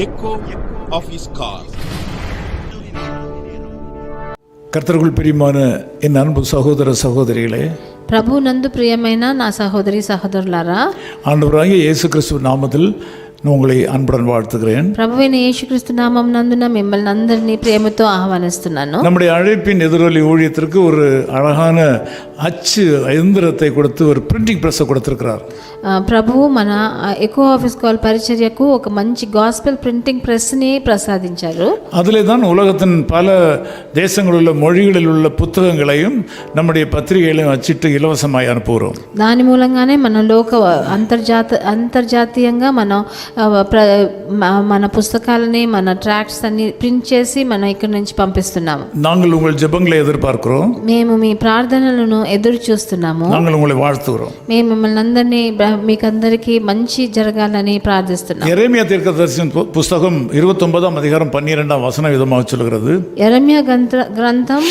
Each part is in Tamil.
echo of his car. கர்த்தருக்குள் பிரியமான என் அன்பு சகோதர சகோதரிகளே, ప్రభు నందు ప్రియమైన నా సహోదరి సహోదరులారా, ஆண்டவராகிய இயேசு கிறிஸ்துவ நாமத்தில் உங்களை அன்புடன் வாழ்த்துகிறேன். ప్రభువైన యేసుక్రీస్తు నామం నందున మిమ్మల్ని అందరినీ ప్రేమతో ఆహ్వానిస్తున్నాను. நம்முடைய அழைப்பின் எதிரொலி ஊழியத்திற்கு ஒரு அழகான அச்சு எந்திரத்தை கொடுத்து ஒரு பிரிண்டிங் பிரஸ்ஸை கொடுத்திருக்கிறார். ప్రభువు మన ఎకో ఆఫీస్ కాల్ పరిచర్యకు ఒక మంచి గాస్పెల్ ప్రింటింగ్ ప్రెస్ని ప్రసాదించారు. அதிலே தான் உலகத்தின் பல தேசங்களில் உள்ள மொழிகளில் உள்ள புத்தகங்களையும் நம்முடைய பத்திரிகைகளையும் அச்சிட்டு இலவசமாய் அனுப்புகிறோம். దాని మూలంగానే మన లోక అంతర్జాతీయంగా మనం మన పుస్తకాలని, మన ట్రాక్ట్స్ అన్ని ప్రింట్ చేసి మనం ఇక్కడ నుంచి పంపిస్తున్నాము. நாங்கள் உங்கள் ஜெபங்களை எதிர்பார்க்கிறோம். మేము మీ ప్రార్థనలను ఎదురు చూస్తున్నాము. நாங்கள் உங்களை வாழ்த்துகிறோம். మేము మిమ్మల్ని అందరినీ మీకందరికీ మంచి జరగాలని ప్రార్థిస్తున్నాం. எரேமியா தீர்க்கதரிசியின் புஸ்தகம் 29ஆம் அதிகாரம் 12ஆம் வசனம் விதமாக சொல்கிறது. యెరెమీయా గ్రంథం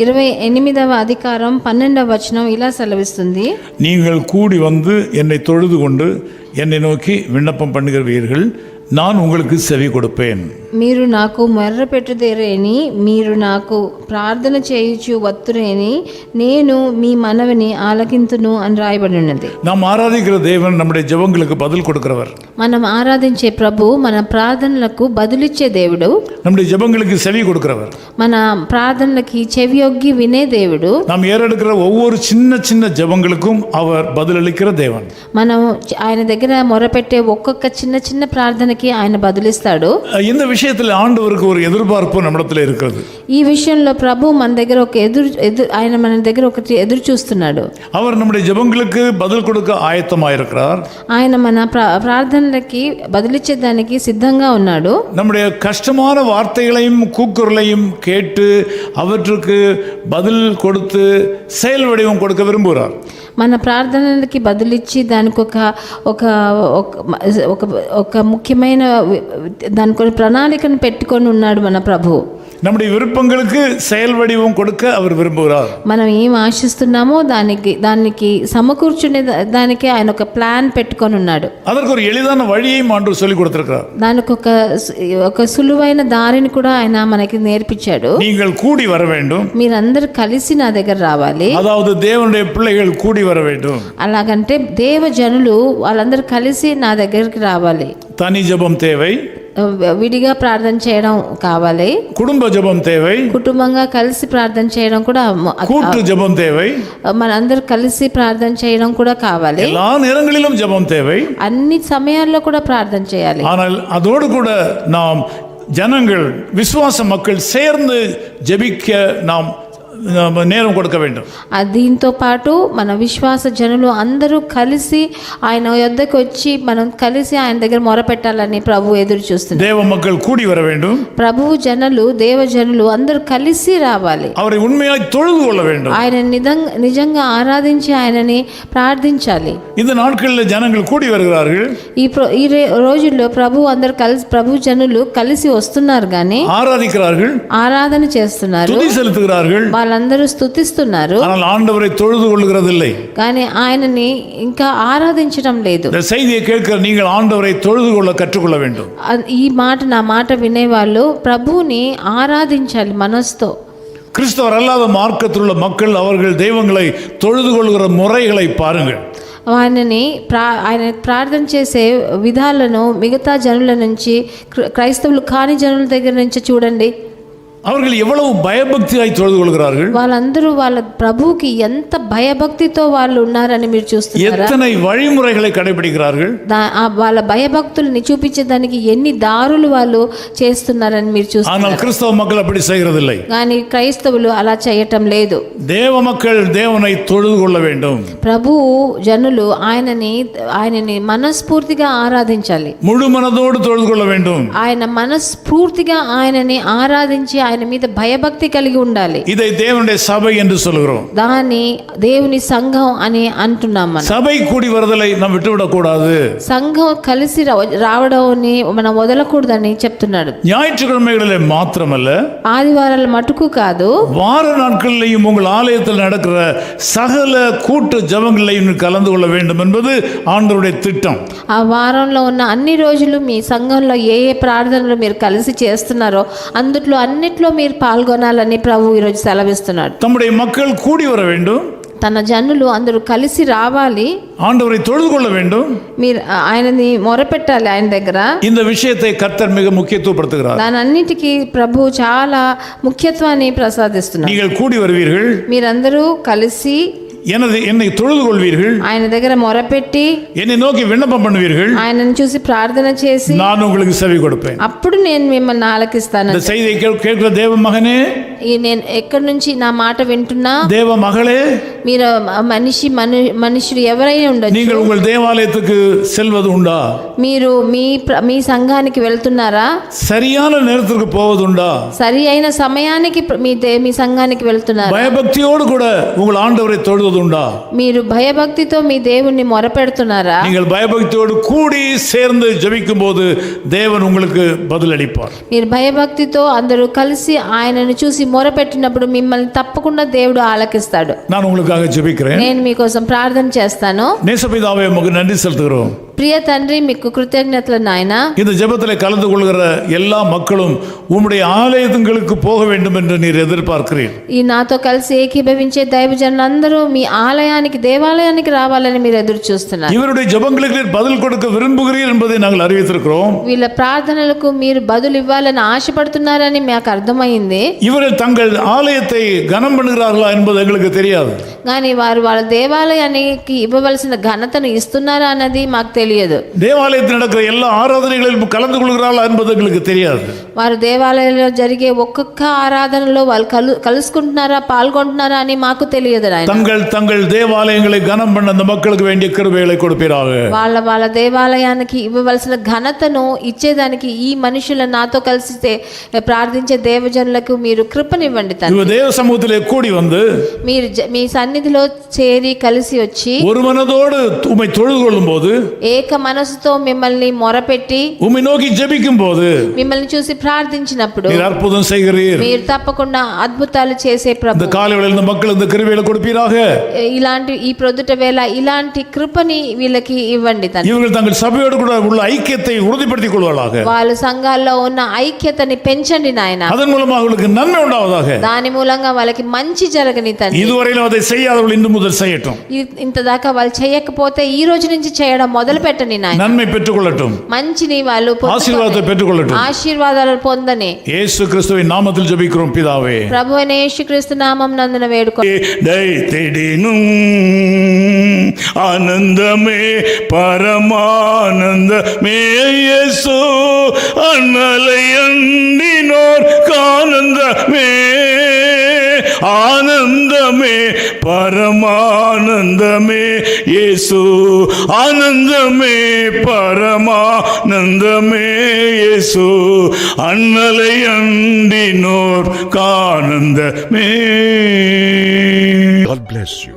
28వ అధికారం 12వ వచనం ఇలా సెలవిస్తుంది. நீங்கள் கூடி வந்து என்னை தொழுது கொண்டு என்னை நோக்கி விண்ணப்பம் பண்ணுகிறவீர்கள், நான் உங்களுக்கு செவி கொடுப்பேன். మీరు నాకు మొర్ర పెట్టుదేరేని, మీరు నాకు ప్రార్థన చేయుచు వత్తురేని, నేను మీ మనవిని ఆలకింతును అని రాయబడి ఉన్నది. நாம் ஆராதிக்கிற தேவன் நம்முடைய ஜெபங்களுக்கு பதில் கொடுக்கிறவர். మనం ఆరాధించే ప్రభు మన ప్రార్థనలకు బదులిచ్చే దేవుడు, நம்முடைய ஜெபங்களுக்கு செவி கொடுக்கிறவர், మన ప్రార్థనలకి చెవియొగ్గి వినే దేవుడు. நாம் ஏறெடுக்கிற ஒவ்வொரு சின்ன சின்ன ஜெபங்களுக்கும் அவர் பதிலளிக்கிற தேவன். మనం ఆయన దగ్గర మొరపెట్టే ఒక్కొక్క చిన్న చిన్న ప్రార్థనకి ఆయన బదులిస్తాడు. இந்த விஷயத்தில் ஆண்டவருக்கு ஒரு எதிர்பார்ப்பு நம்மிடத்தில் இருக்கிறது. ఈ విషయంలో ప్రభు మన దగ్గర ఒక ఆయన మన దగ్గర ఒకటి ఎదురు చూస్తున్నాడు. அவர் நம்முடைய ஜெபங்களுக்கு பதில் கொடுக்க ஆயத்தமாயிருக்கிறார். ఆయన మన ప్రార్థనలకి బదులిచ్చేదానికి సిద్ధంగా ఉన్నాడు. நம்முடைய கஷ்டமான வார்த்தைகளையும் கூக்குரலையும் கேட்டு அவற்றுக்கு பதில் கொடுத்து செயல் வடிவம் கொடுக்க விரும்புகிறார். మన ప్రార్థనలకి బదులిచ్చి దానికి ఒక ముఖ్యమైన దానికి ప్రణాళికను పెట్టుకొని ఉన్నాడు మన ప్రభు. நம்முடைய விருப்பங்களுக்கு செயல் வடிவம் கொடுக்க அவர் விரும்புகிறார். మనం ఏం ఆశిస్తున్నామో దానికి సమకూర్చునే దానికి ఆయన ఒక ప్లాన్ పెట్టుకొని ఉన్నాడు. அதற்கு ஒரு எளிதான வழியை ஆண்டவர் சொல்லி கொடுத்திருக்கிறார். దానికి ఒక సులువైన దారిని కూడా ఆయన మనకి నేర్పించాడు. நீங்கள் கூடி வர வேண்டும், మీరందరూ కలిసి నా దగ్గర రావాలి. அதாவது தேவனுடைய பிள்ளைகள் கூடி வர வேண்டும். అలాగంటే దేవ జనులు వాళ్ళందరూ కలిసి నా దగ్గరికి రావాలి. தனி ஜெபம் தேவை, విడిగా ప్రార్థన చేయడం కావాలి. குடும்ப ஜெபம் தேவை, కుటుంబంగా కలిసి ప్రార్థన చేయడం కూడా, கூட்டு ஜெபம் தேவை, మనందరూ కలిసి ప్రార్థన చేయడం కూడా కావాలి. எல்லா நேரங்களிலும் ஜெபம் தேவை, అన్ని సమయాల్లో కూడా ప్రార్థన చేయాలి. ஆனால் அதோடு கூட நாம் ஜனங்கள் விசுவாச மக்கள் சேர்ந்து ஜெபிக்க நாம் நேரம் கொடுக்க வேண்டும். దీంతో పాటు మన విశ్వాస జనులు అందరూ కలిసి ఆయన యొద్దకు వచ్చి మనం కలిసి ఆయన దగ్గర మొరపెట్టాలని ప్రభు ఎదురు చూస్తున్నారు. தேவ மக்கள் கூடி வர வேண்டும். ప్రభువు జనులు, దేవ జనులు అందరూ కలిసి రావాలి. அவரை உண்மையாய் தொழுது கொள்ள வேண்டும். ఆయన నిజంగా ఆరాధించి ఆయనని ప్రార్థించాలి. இந்த நாட்களில் ஜனங்கள் கூடி வருகிறார்கள். ఈ రోజుల్లో ప్రభు జనులు కలిసి వస్తున్నారు, కానీ ஆராதிக்கிறார்கள், ఆరాధన చేస్తున్నారు, துதி செலுத்துகிறார்கள், వాళ్ళందరూ స్తుతిస్తున్నారు, ஆனால் ఆண்டவரை தொழுது கொள்ளுகிறதில்லை. కానీ ఆయనని ఇంకా ఆరాధించడం లేదు. இந்த செய்தியை கேட்கிற நீங்கள் ஆண்டவரை தொழுது கொள்ள கற்றுக்கொள்ள வேண்டும். నా మాట వినేవాళ్ళు ప్రభువుని ఆరాధించాలి మనసుతో. கிறிஸ்தவர் அல்லாத மார்க்கத்தில் உள்ள மக்கள் அவர்கள் தெய்வங்களை தொழுது கொள்கிற முறைகளை பாருங்கள். ఆయన ప్రార్థన చేసే విధాలను మిగతా జనుల నుంచి, క్రైస్తవులు కాని జనుల దగ్గర నుంచి చూడండి. அவர்கள் எவ்வளவு பயபக்தியாய் தொழுது கொள்கிறார்கள். వాళ్ళందరూ వాళ్ళ ప్రభువుకి ఎంత భయభక్తితో వాళ్ళు ఉన్నారని మీరు చూస్తున్నారా? எத்தனை வழிமுறைகளை கடைபிடிக்கிறார்கள். వాళ్ళ భయభక్తుల్ని చూపించేదానికి ఎన్ని దారులు వాళ్ళు చేస్తున్నారని మీరు చూస్తున్నారు. ஆனால் கிறிஸ்தவ மக்கள் அப்படி செய்கிறதில்லை. కానీ క్రైస్తవులు అలా చేయటం లేదు. தேவ மக்கள் தேவனை தொழுது கொள்ள வேண்டும். ప్రభువు జనులు ఆయనని మనస్ఫూర్తిగా ఆరాధించాలి. முழு மனதோடு தொழுது கொள்ள வேண்டும். ఆయన మనస్ఫూర్తిగా ఆయనని ఆరాధించి ఆయన మీద భయభక్తి కలిగి ఉండాలి. இதை தேவனுடைய சபை என்று சொல்கிறோம். దాన్ని దేవుని సంఘం అని అంటున్నాం. మనం சபை கூடி வருதலை நாம் விட்டுவிடக் கூடாது. సంఘం కలిసి రావడాన్ని మనం వదలకూడదని చెప్తున్నాడు. ஞாயிற்றுக்கிழமைகளிலே மாத்திரமல்ல, ఆదివారాల మటుకు కాదు, வார நாட்களிலேயும் உங்கள் ஆலயத்தில் நடக்கிற சகல கூட்டு ஜெபங்களிலேயும் கலந்து கொள்ள வேண்டும் என்பது ஆண்டவருடைய திட்டம். ఆ వారంలో ఉన్న అన్ని రోజులు మీ సంఘంలో ఏ ఏ ప్రార్థనలు మీరు కలిసి చేస్తున్నారో అందుట్లో అన్నిట్లో మీరు పాల్గొనాలని ప్రభు ఈరోజు సెలవిస్తున్నాడు. தம்முடைய மக்கள் கூடி வர வேண்டும், తన జనులు అందరూ కలిసి రావాలి, ஆண்டவரை தொழுது கொள்ள வேண்டும். మీరు ఆయనని మొరపెట్టాలి. ఆయన దగ్గర இந்த விஷயத்தை கர்த்தர் மிக முக்கியத்துவப்படுத்துகிறார். దాని అన్నిటికీ ప్రభు చాలా ముఖ్యత్వాన్ని ప్రసాదిస్తున్నారు. நீங்கள் கூடி வருவீர்கள், మీరందరూ కలిసి என்னை தொழுது கொள்வீர்கள், ఆయన దగ్గర మొరపెట్టి என்னை நோக்கி விண்ணப்பம் பண்ணுவீர்கள், ఆయనను చూసి ప్రార్థన చేసి நான் உங்களுக்கு செவி கொடுப்பேன். అప్పుడు నేను మిమ్మల్ని ఆలకిస్తాను. இந்த செய்தியை கேட்கிற தேவ மகனே, నేను ఎక్కడి నుంచి నా మాట వింటున్నా, தேவ மகளே, మీరు మనుషులు ఎవరైనా ఉండొచ్చు, நீங்கள் உங்கள் தேவாலயத்துக்கு செல்வது உண்டா? మీరు మీ సంఘానికి వెళ్తున్నారా? சரியான நேரத்திற்கு போவது உண்டா? సరి అయిన సమయానికి మీ సంఘానికి వెళ్తున్నారా? பயபக்தியோடு கூட உங்கள் ஆண்டவரை தொழுவது உண்டா? మీరు భయభక్తితో మీ దేవుణ్ణి మొరపెడుతున్నారా? நீங்கள் பயபக்தியோடு கூடி சேர்ந்து ஜெபிக்கும் போது தேவன் உங்களுக்கு பதில் அளிப்பார். మీరు భయభక్తితో అందరూ కలిసి ఆయనను చూసి మొరపెట్టినప్పుడు మిమ్మల్ని తప్పకుండా దేవుడు ఆలకిస్తాడు. நான் உங்களுக்காக ஜெபிக்கிறேன். నేను మీకోసం ప్రార్థన చేస్తాను. நேசபிதாவே, உங்களுக்கு நன்றி செலுத்துகிறோம். ప్రియ తండ్రి, మీకు కృతజ్ఞతలు నాయన. இந்த ஜெபத்தில் கலந்து கொள்கிற எல்லா மக்களும் உம்முடைய ஆலயங்களுக்கு போக வேண்டும் என்று நீர் எதிர்பார்க்கிறீர். ఈ నాతో కలిసి ఏకీభవించే దైవజనులందరూ మీ ఆలయానికి, దేవాలయానికి రావాలని మీరు ఎదురు చూస్తున్నారు. இவருடைய ஜெபங்களுக்கு நீர் பதில் கொடுக்க விரும்புகிறீர் என்பதை நாங்கள் அறிவித்திருக்கிறோம். వీళ్ళ ప్రార్థనలకు మీరు బదులు ఇవ్వాలని ఆశపడుతున్నారని మాకు అర్థమైంది. இவர்கள் தங்கள் ஆலயத்தை கனம் பண்ணுகிறார்களா என்பது எங்களுக்கு தெரியாது. కానీ వారు వాళ్ళ దేవాలయానికి ఇవ్వవలసిన ఘనతను ఇస్తున్నారా అన్నది మాకు తెలియదు. தேவாலயத்தில் நடக்கிற எல்லா ஆராதனைகளிலும் கலந்து கொள்கிறார்களா என்பது எங்களுக்கு தெரியாது. వారు దేవాలయంలో జరిగే ఒక్కొక్క ఆరాధనలో వాళ్ళు కలుసుకుంటున్నారా, పాల్గొంటున్నారా అని మాకు తెలియదు. தங்கள் தேவாலயங்களை கனம் பண்ண அந்த மக்களுக்கு வேண்டிய கிருபைகளை கொடுப்பீராக. వాళ్ళ దేవాలయానికి ఇవ్వవలసిన ఘనతను ఇచ్చేదానికి ఈ మనుషుల నాతో కలిసి ప్రార్థించే దేవజనులకు మీరు కృపనివ్వండి తండ్రి. தேவ சமூகத்திலே கூடி வந்து మీరు మీ సన్నిధిలో చేరి కలిసి వచ్చి ஒரு மனதோடு உம்மை தொழுது கொள்ளும் போது, ఏక మనసుతో మిమ్మల్ని మొరపెట్టి உம்மை நோக்கி ஜெபிக்கும் போது, మిమ్మల్ని చూసి ప్రార్థించినప్పుడు நீர் அற்புதம் செய்கிறீர். మీరు తప్పకుండా అద్భుతాలు చేసే இந்த ప్రభు. காலை வேளையில் இந்த மக்கள் இந்த கிருபைகளை கொடுப்பீராக. ఇలాంటి ఈ ప్రొద్దుట వేళ ఇలాంటి కృపని వీళ్ళకి ఇవ్వండి తండ్రి. இவர்கள் தங்கள் சபையோடு கூட உள்ள ஐக்கியத்தை உறுதிப்படுத்திக் கொள்வார்களாக. వాళ్ళ సంఘాల్లో ఉన్న ఐక్యతని పెంచండి నాయన. அதன் மூலமாக அவர்களுக்கு நன்மை உண்டாவதாக. దాని మూలంగా వాళ్ళకి మంచి జరగని తండ్రి. இதுவரையிலும் அதை செய்யாதவர்கள் இன்று முதல் செய்யட்டும். ఇంతదాకా వాళ్ళు చేయకపోతే ఈ రోజు నుంచి చేయడం మొదలు పెట్టండి నాయన. நன்மை பெற்றுக்கொள்ளட்டும், మంచిని వాళ్ళు ஆசீர்வாதத்தை பெற்றுக்கொள்ளட்டும். ఆశీర్వాదాలు పొందని இயேசு கிறிஸ்துவின் நாமத்தில் ஜெபிக்கிறோம் பிதாவே. ప్రభువైన యేసుక్రీస్తు నామం నందున వేడుకో. தைத்திடினும் ஆனந்தமே பரமானந்தமே இயேசு அண்ணலை அண்டினோர் கானந்தமே ஆனந்தமே பரமானந்தமே இயேசு ஆனந்தமே பரமானந்தமே இயேசு அண்ணலை அண்டினோர் கானந்தமே. God bless you.